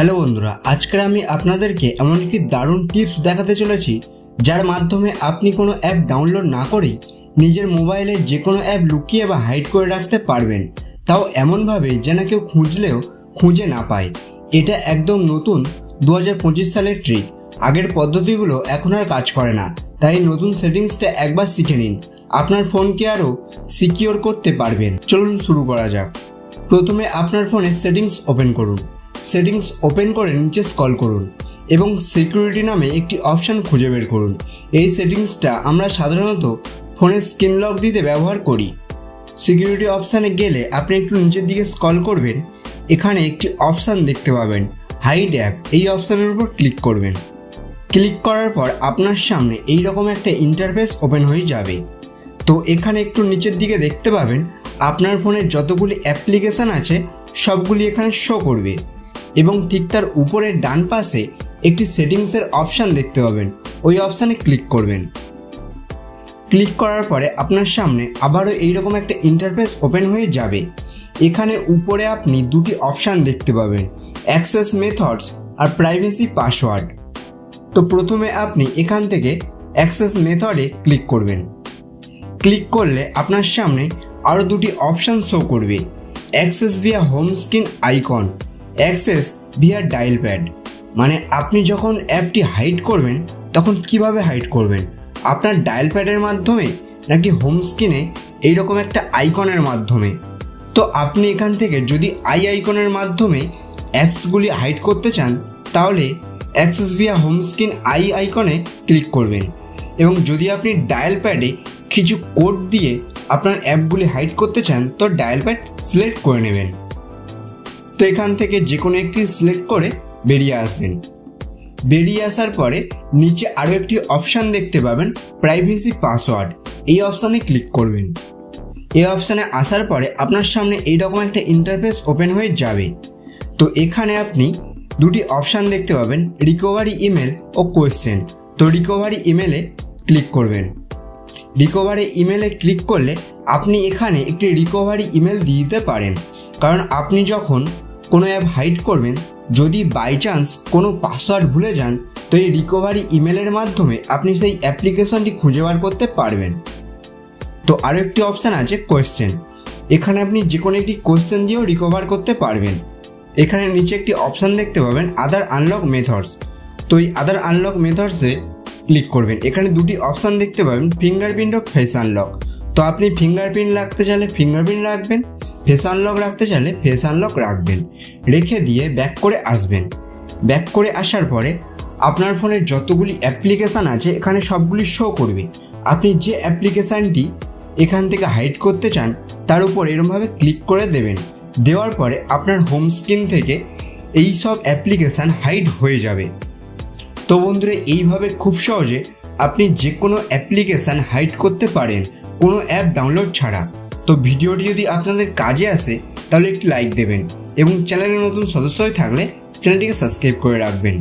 Hello বন্ধুরা, আজকে আমি আপনাদেরকে এমন একটি দারুণ টিপস দেখাতে চলেছি যার মাধ্যমে আপনি কোনো অ্যাপ ডাউনলোড না করেই নিজের মোবাইলে যে কোনো অ্যাপ লুকিয়ে বা হাইড করে রাখতে পারবেন, তাও এমনভাবে যেন কেউ খুঁজলেও খুঁজে না পায়। এটা একদম নতুন 2025 সালের ট্রিক। আগের পদ্ধতিগুলো এখন আর কাজ করে না, তাই নতুন সেটিংসটা একবার শিখে নিন, আপনার ফোনকে আরও সিকিওর করতে পারবেন। চলুন শুরু করা যাক। প্রথমে আপনার ফোনে সেটিংস ওপেন করুন। সেটিংস ওপেন করে নিচে স্ক্রল করুন এবং সিকিউরিটি নামে একটি অপশান খুঁজে বের করুন। এই সেটিংসটা আমরা সাধারণত ফোনে স্ক্রিন লক দিতে ব্যবহার করি। সিকিউরিটি অপশানে গেলে আপনি একটু নিচের দিকে স্ক্রল করবেন, এখানে একটি অপশান দেখতে পাবেন হাইড অ্যাপ। এই অপশানের উপর ক্লিক করবেন। ক্লিক করার পর আপনার সামনে এই রকম একটা ইন্টারফেস ওপেন হয়ে যাবে। তো এখানে একটু নিচের দিকে দেখতে পাবেন আপনার ফোনে যতগুলি অ্যাপ্লিকেশান আছে সবগুলি এখানে শো করবে এবং ঠিক তার উপরের ডান পাশে একটি সেটিংসের অপশান দেখতে পাবেন, ওই অপশানে ক্লিক করবেন। ক্লিক করার পরে আপনার সামনে আবারও এইরকম একটা ইন্টারফেস ওপেন হয়ে যাবে। এখানে উপরে আপনি দুটি অপশান দেখতে পাবেন, অ্যাক্সেস মেথডস আর প্রাইভেসি পাসওয়ার্ড। তো প্রথমে আপনি এখান থেকে অ্যাক্সেস মেথডে ক্লিক করবেন। ক্লিক করলে আপনার সামনে আরও দুটি অপশান শো করবে, access via home screen icon, access via dial pad. মানে আপনি যখন অ্যাপটি হাইড করবেন তখন কিভাবে হাইড করবেন, আপনার ডায়াল প্যাডের মাধ্যমে নাকি হোম স্ক্রিনে এইরকম একটা আইকনের মাধ্যমে। তো আপনি এখান থেকে যদি আইকনের মাধ্যমে অ্যাপসগুলি হাইড করতে চান তাহলে অ্যাক্সেস ভিয়া হোম স্ক্রিন আইকনে ক্লিক করবেন এবং যদি আপনি ডায়াল প্যাডে কিছু কোড দিয়ে আপনার অ্যাপগুলি হাইড করতে চান তো ডায়াল প্যাড সিলেক্ট করে নেবেন। তো এখান থেকে যে কোনো একটি সিলেক্ট করে বেরিয়ে আসবেন। বেরিয়ে আসার পরে নিচে আরও একটি অপশান দেখতে পাবেন প্রাইভেসি পাসওয়ার্ড, এই অপশানে ক্লিক করবেন। এই অপশানে আসার পরে আপনার সামনে এইরকম একটা ইন্টারফেস ওপেন হয়ে যাবে। তো এখানে আপনি দুটি অপশান দেখতে পাবেন, রিকভারি ইমেল ও কোয়েশ্চেন। তো রিকভারি ইমেলে ক্লিক করবেন। রিকভারি ইমেলে ক্লিক করলে আপনি এখানে একটি রিকভারি ইমেল দিয়ে দিতে পারেন, কারণ আপনি যখন কোনো অ্যাপ হাইড করবেন যদি বাই চান্স কোনো পাসওয়ার্ড ভুলে যান তো এই রিকভারি ইমেলের মাধ্যমে আপনি সেই অ্যাপ্লিকেশনটি খুঁজে বার করতে পারবেন। তো আরও একটি অপশান আছে কোয়েশ্চেন, এখানে আপনি যে কোনো একটি কোয়েশ্চেন দিয়েও রিকভার করতে পারবেন। এখানে নিচে একটি অপশান দেখতে পাবেন আদার আনলক মেথডস। তো এই আদার আনলক মেথডসে ক্লিক করবেন। এখানে দুটি অপশান দেখতে পাবেন ফিঙ্গারপ্রিন্ট ও ফেস আনলক। তো আপনি ফিঙ্গারপ্রিন্ট রাখতে চাইলে ফিঙ্গারপ্রিন্ট রাখবেন, ফেস আনলক রাখতে চাইলে ফেস আনলক রাখবেন। রেখে দিয়ে ব্যাক করে আসবেন। ব্যাক করে আসার পরে আপনার ফোনের যতগুলি অ্যাপ্লিকেশান আছে এখানে সবগুলি শো করবে। আপনি যে অ্যাপ্লিকেশানটি এখান থেকে হাইড করতে চান তার উপর এরকমভাবে ক্লিক করে দেবেন। দেওয়ার পরে আপনার হোম স্ক্রিন থেকে এই সব অ্যাপ্লিকেশান হাইড হয়ে যাবে। তো বন্ধুরা, এইভাবে খুব সহজে আপনি যে কোনো অ্যাপ্লিকেশান হাইড করতে পারেন কোনো অ্যাপ ডাউনলোড ছাড়া। তো ভিডিওটি যদি আপনাদের কাজে আসে তাহলে একটি লাইক দেবেন এবং চ্যানেলের নতুন সদস্য হয়ে থাকলে চ্যানেলটিকে সাবস্ক্রাইব করে রাখবেন।